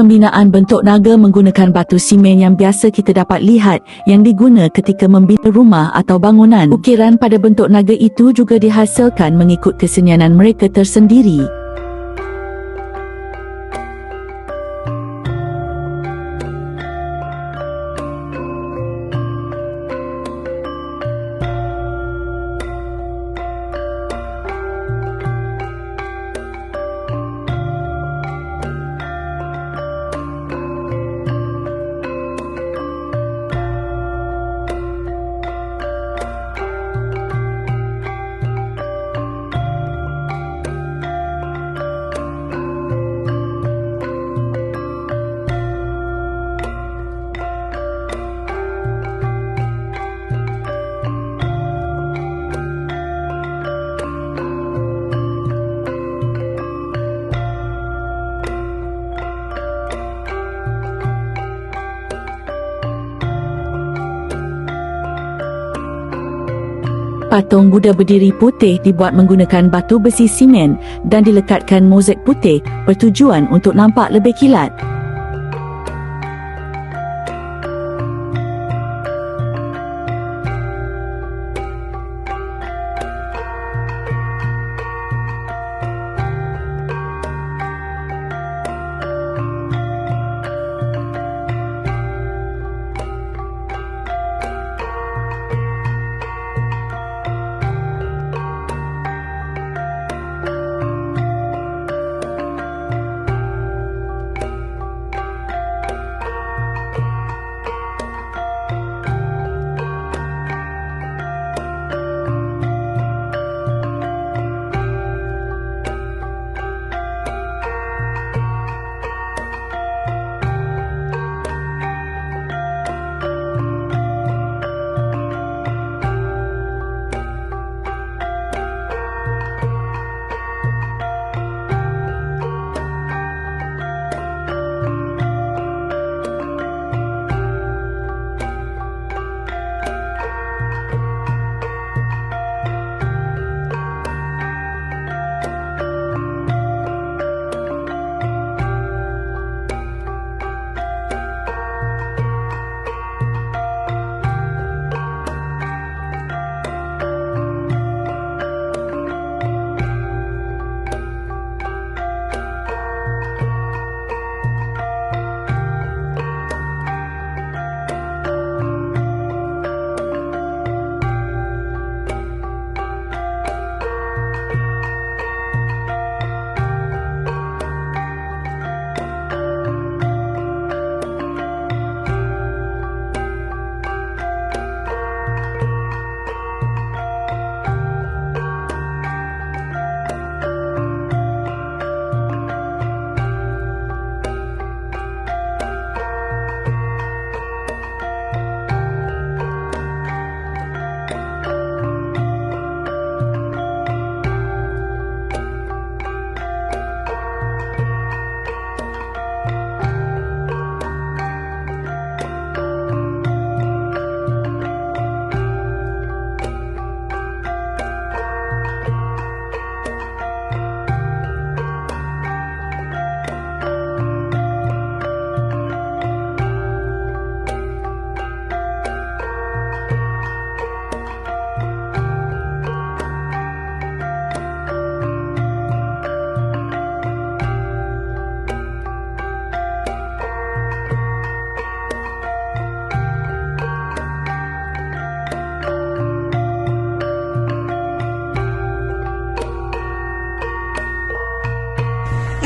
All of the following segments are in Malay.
pembinaan bentuk naga menggunakan batu simen yang biasa kita dapat lihat yang diguna ketika membina rumah atau bangunan. Ukiran pada bentuk naga itu juga dihasilkan mengikut kesenyanan mereka tersendiri. Patung Buddha berdiri putih dibuat menggunakan batu besi simen dan dilekatkan mozaik putih bertujuan untuk nampak lebih kilat.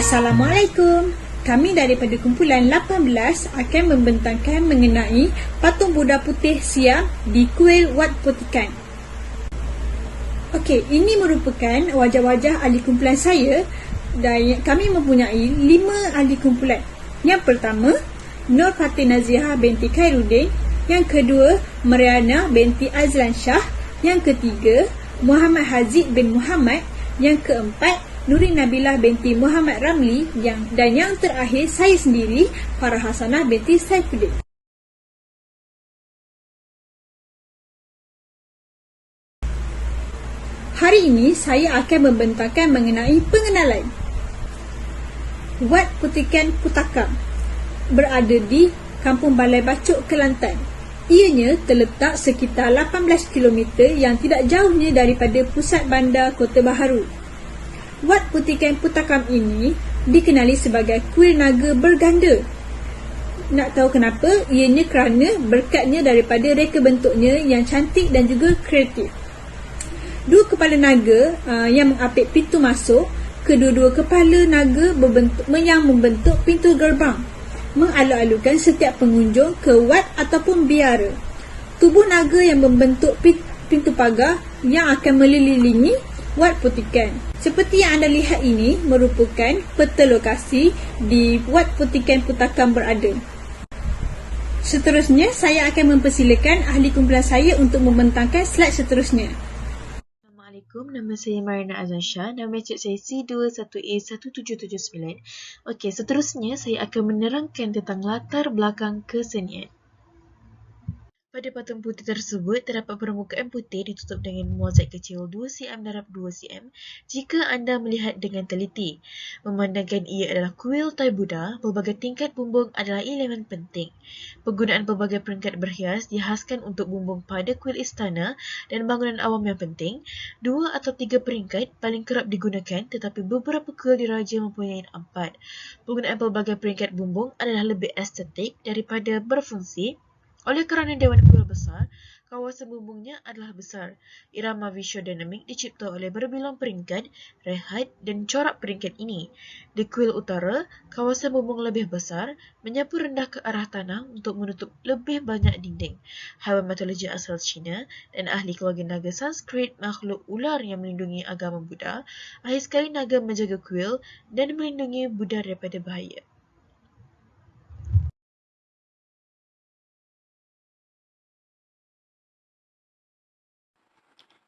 Assalamualaikum. Kami daripada kumpulan 18 akan membentangkan mengenai patung Buddha putih Siam di kuil Wat Potikan. Okey, ini merupakan wajah-wajah ahli kumpulan saya dan kami mempunyai 5 ahli kumpulan. Yang pertama, Nur Fatih Naziha binti Khairuddin. Yang kedua, Mariana binti Azlan Shah. Yang ketiga, Muhammad Haziq bin Muhammad. Yang keempat, Nurin Nabilah binti Muhammad Ramli. Dan yang terakhir, saya sendiri, Farah Hasanah binti Saifuddin. Hari ini saya akan membentangkan mengenai pengenalan Wat Potikan Putakam. berada di Kampung Balai Bacok, Kelantan. Ianya terletak sekitar 18 km yang tidak jauhnya daripada pusat bandar Kota Baharu. Wat Putikan Putakam ini dikenali sebagai kuil naga berganda. Nak tahu kenapa? Ianya kerana berkatnya daripada reka bentuknya yang cantik dan juga kreatif. Dua kepala naga yang mengapit pintu masuk, kedua-dua kepala naga yang membentuk pintu gerbang, mengalu-alukan setiap pengunjung ke wat ataupun biara. Tubuh naga yang membentuk pintu pagar yang akan melilingi Wat Putikan. Seperti yang anda lihat ini merupakan peta lokasi di Wat Putikan Putakam berada. Seterusnya, saya akan mempersilakan ahli kumpulan saya untuk membentangkan slide seterusnya. Assalamualaikum, nama saya Marina Azansha, nama cek saya C21A1779. Okey, seterusnya saya akan menerangkan tentang latar belakang kesenian. Pada patung putih tersebut, terdapat permukaan putih ditutup dengan mozaik kecil 2 cm darab 2 cm jika anda melihat dengan teliti. Memandangkan ia adalah kuil Thai Buddha, pelbagai tingkat bumbung adalah elemen penting. Penggunaan pelbagai peringkat berhias dihaskan untuk bumbung pada kuil istana dan bangunan awam yang penting. 2 atau 3 peringkat paling kerap digunakan, tetapi beberapa kuil diraja mempunyai 4. Penggunaan pelbagai peringkat bumbung adalah lebih estetik daripada berfungsi. Oleh kerana dewan kuil besar, kawasan bumbungnya adalah besar. Irama visuodinamik dicipta oleh berbilang peringkat, rehat dan corak peringkat ini. Di kuil utara, kawasan bumbung lebih besar, menyapu rendah ke arah tanah untuk menutup lebih banyak dinding. Haiwan mitologi asal Cina dan ahli keluarga naga Sanskrit, makhluk ular yang melindungi agama Buddha. Akhir sekali, naga menjaga kuil dan melindungi Buddha daripada bahaya.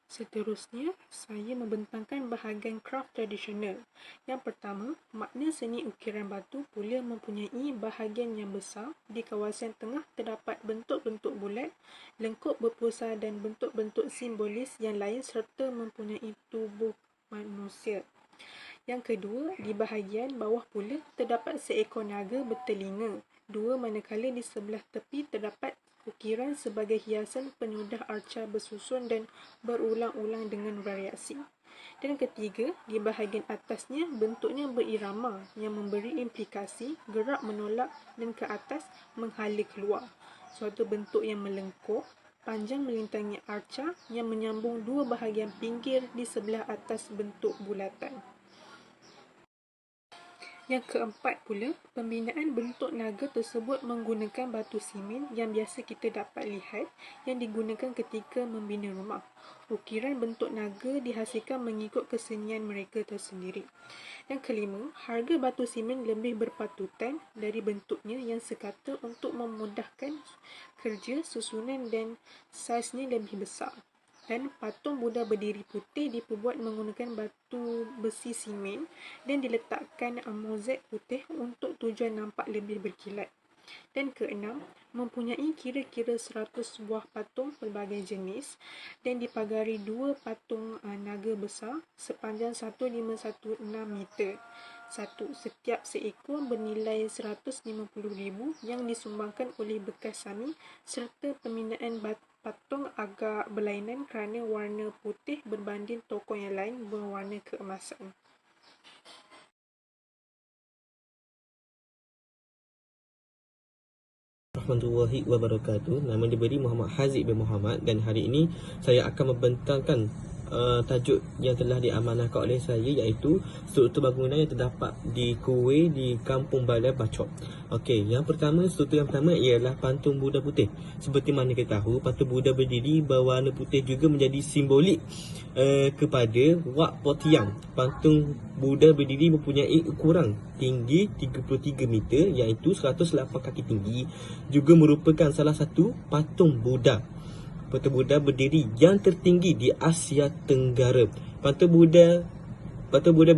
Seterusnya, saya membentangkan bahagian kraft tradisional. Yang pertama, makna seni ukiran batu pula mempunyai bahagian yang besar. Di kawasan tengah terdapat bentuk-bentuk bulat, lengkup berpusar dan bentuk-bentuk simbolis yang lain serta mempunyai tubuh manusia. Yang kedua, di bahagian bawah pula terdapat seekor naga bertelinga. Dua, manakala di sebelah tepi terdapat ukiran sebagai hiasan penyudah arca bersusun dan berulang-ulang dengan variasi. Dan ketiga, di bahagian atasnya bentuknya berirama yang memberi implikasi gerak menolak dan ke atas menghala keluar. Suatu bentuk yang melengkung, panjang melintangi arca yang menyambung dua bahagian pinggir di sebelah atas bentuk bulatan. Yang keempat pula, pembinaan bentuk naga tersebut menggunakan batu simen yang biasa kita dapat lihat yang digunakan ketika membina rumah. Ukiran bentuk naga dihasilkan mengikut kesenian mereka tersendiri. Yang kelima, harga batu simen lebih berpatutan dari bentuknya yang sekata untuk memudahkan kerja susunan dan saiznya lebih besar. Dan patung Buddha berdiri putih diperbuat menggunakan batu besi simen dan diletakkan mozaik putih untuk tujuan nampak lebih berkilat. Dan keenam, mempunyai kira-kira 100 buah patung pelbagai jenis dan dipagari dua patung naga besar sepanjang 1516 meter. Setiap seekor bernilai 150,000 yang disumbangkan oleh bekas Sami serta pembinaan patung agak berlainan kerana warna putih berbanding tokoh yang lain berwarna keemasan. Warahmatullahi wabarakatuh. Nama diberi Muhammad Haziq bin Muhammad dan hari ini saya akan membentangkan tajuk yang telah diamanahkan oleh saya, iaitu struktur bangunan yang terdapat di kuil di Kampung Balai Bacok. Okey, struktur yang pertama ialah patung Buddha putih. Seperti mana kita tahu, patung Buddha berdiri berwarna putih juga menjadi simbolik kepada Wat Potiang. Patung Buddha berdiri mempunyai ukuran tinggi 33 meter iaitu 108 kaki tinggi. Juga merupakan salah satu patung Buddha berdiri yang tertinggi di Asia Tenggara. Patung Buddha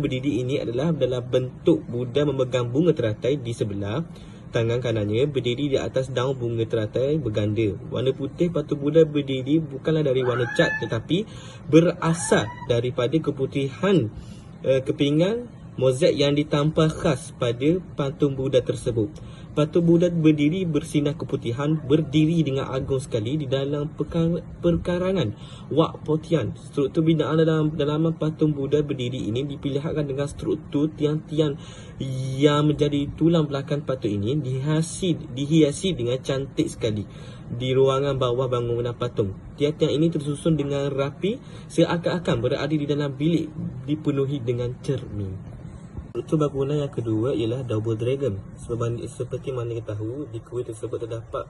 berdiri ini adalah dalam bentuk Buddha memegang bunga teratai di sebelah tangan kanannya, berdiri di atas daun bunga teratai berganda. Warna putih patung Buddha berdiri bukanlah dari warna cat tetapi berasal daripada keputihan kepingan mozaik yang ditampal khas pada patung Buddha tersebut. Patung Buddha berdiri bersinar keputihan, berdiri dengan agung sekali di dalam perkarangan Wat Po Tian. Struktur binaan dalam dalaman patung Buddha berdiri ini diperlihatkan dengan struktur tiang-tiang yang menjadi tulang belakang patung ini dihiasi dengan cantik sekali di ruangan bawah bangunan patung. Tiang-tiang ini tersusun dengan rapi seakan-akan berada di dalam bilik dipenuhi dengan cermin. Struktur bangunan yang kedua ialah Double Dragon. Seperti mana kita tahu, di kuil tersebut terdapat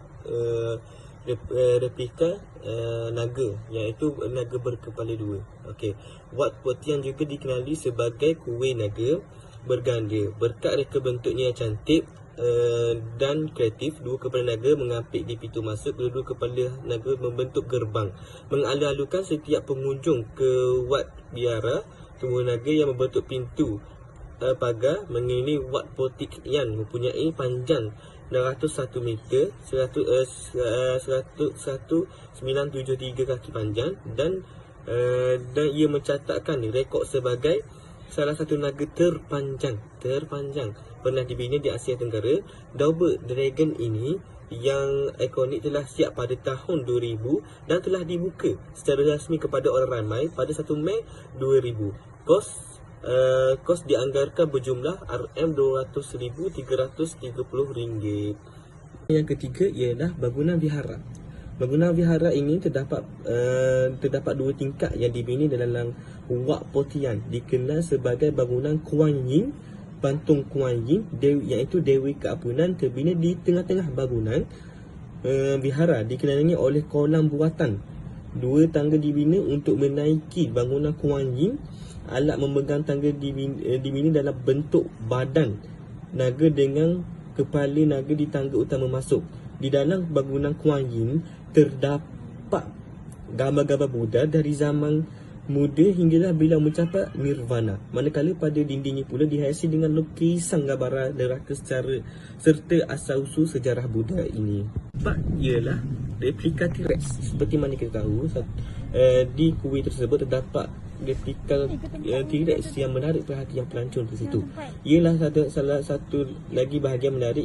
replika naga, iaitu naga berkepala dua. Okey, Wat Po Tian juga dikenali sebagai kuil naga berganda. Berkat reka bentuknya yang cantik dan kreatif, dua kepala naga mengapit di pintu masuk. Kedua kepala naga membentuk gerbang mengalu-alukan setiap pengunjung ke Wat Biara. Tubuh naga yang membentuk pintu pagar mengelilingi Wat Po Tian mempunyai panjang 601 meter, 1973 kaki panjang dan ia mencatatkan rekod sebagai salah satu naga terpanjang pernah dibina di Asia Tenggara. Double Dragon ini yang ikonik telah siap pada tahun 2000 dan telah dibuka secara rasmi kepada orang ramai pada 1 Mei 2000. Kos dianggarkan berjumlah RM200,330. Yang ketiga ialah bangunan vihara. Bangunan vihara ini terdapat dua tingkat yang dibina dalam Wat Po Tian, dikenal sebagai bangunan Kuan Yin, patung Kuan Yin, iaitu Dewi Keampunan, terbina di tengah-tengah bangunan vihara, dikenali oleh kolam buatan. Dua tangga dibina untuk menaiki bangunan Kuan Yin. Alat memegang tangga dibina dalam bentuk badan naga dengan kepala naga di tangga utama masuk. Di dalam bangunan Kuan Yin terdapat gambar-gambar Buddha dari zaman muda hinggalah bila mencapai nirvana. Manakala pada dindingnya pula dihiasi dengan lukisan gambaran neraka serta asal-usul sejarah Buddha ini. Empat ialah replika T-Rex. Seperti mana kita tahu, di kuil tersebut terdapat replika T-Rex yang menarik perhatian pelancong di situ. Ialah salah satu lagi bahagian menarik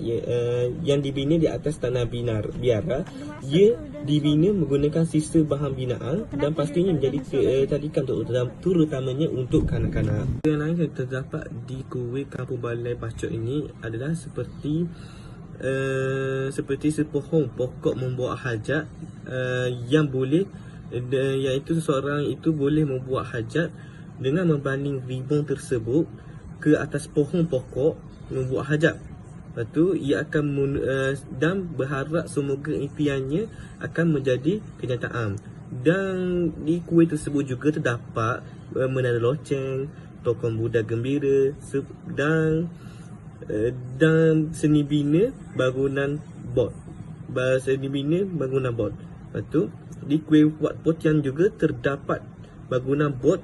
yang dibina di atas tanah biara. Ia dibina menggunakan sisa bahan binaan dan pastinya menjadi tadikan terutamanya untuk kanak-kanak. Yang lain yang terdapat di kuil Kampung Balai Bacok ini adalah seperti sepohong pokok membuat hajat yang boleh, iaitu seseorang itu boleh membuat hajat dengan membanding ribung tersebut ke atas pohon pokok membuat hajat. Lepas tu ia akan dan berharap semoga impiannya akan menjadi kenyataan. Dan di kuil tersebut juga terdapat menara loceng, tokoh Buddha gembira dan seni bina bangunan bot. Lepas tu di kuil Wat Po Tian juga terdapat bangunan bot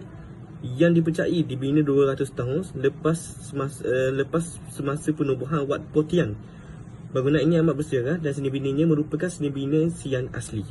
yang dipercayai dibina 200 tahun lepas semasa penubuhan Wat Po Tian. Bangunan ini amat bersejarah dan seni binanya merupakan seni bina Sian asli.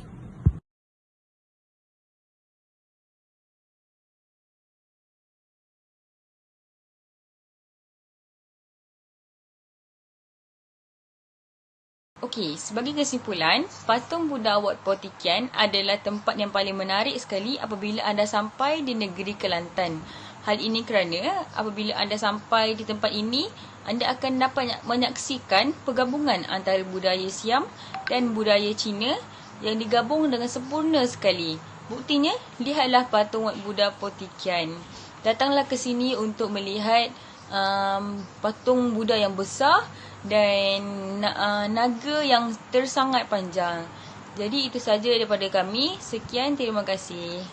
Okey, sebagai kesimpulan, patung Buddha Wat Po Tian adalah tempat yang paling menarik sekali apabila anda sampai di negeri Kelantan. Hal ini kerana apabila anda sampai di tempat ini, anda akan dapat menyaksikan pergabungan antara budaya Siam dan budaya Cina yang digabung dengan sempurna sekali. Buktinya, lihatlah patung Wat Buddha Po Tian. Datanglah ke sini untuk melihat patung Buddha yang besar dan naga yang tersangat panjang. Jadi itu saja daripada kami. Sekian, terima kasih.